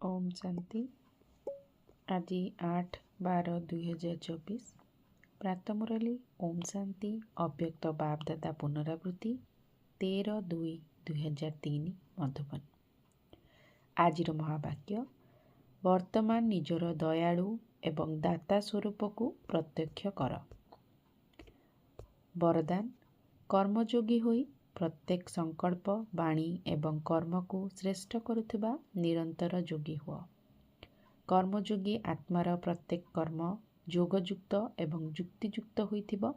ओम शांति। आज 8/12/2024 प्रातः मुरली ओम शांति अव्यक्त बापदादा पुनरावृत्ति 13/2/2003 मधुबन। आज महावाक्य वर्तमान निजर दयालु एवं दाता स्वरूप को प्रत्यक्ष कर। वरदान कर्मयोगी होई प्रत्येक संकल्प वाणी एवं कर्म को श्रेष्ठ करुथिबा निरंतर योगी हुआ। कर्मयोगी आत्मार प्रत्येक कर्म योगयुक्त एवं युक्तियुक्त होइथिबो।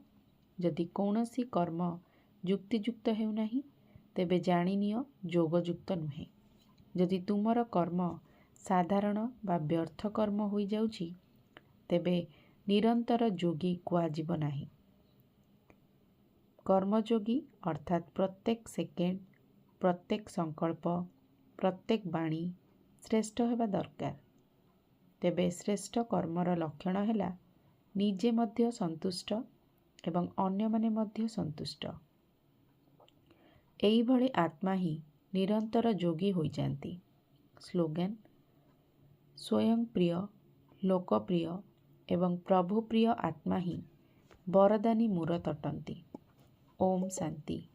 यदि कौनसी कर्म युक्तियुक्त हेउनाही तेबे जानिनियो योगयुक्त नुहे। यदि तुमर कर्म साधारण बा व्यर्थ कर्म होई जाउछि तेबे निरंतर योगी कुआजिब नाही। कर्मयोगी अर्थात प्रत्येक सेकेंड प्रत्येक संकल्प प्रत्येक वाणी श्रेष्ठ हेबा दरकार। तेबे श्रेष्ठ कर्मर लक्षण हैला निजे मध्य संतुष्ट एवं अन्य माने मध्य संतुष्ट। एई भली आत्मा ही निरंतर योगी होई जांती। स्लोगन स्वयं प्रिय लोकप्रिय एवं प्रभु प्रिय आत्मा ही वरदानी मूरत अटंती। ओम शांति।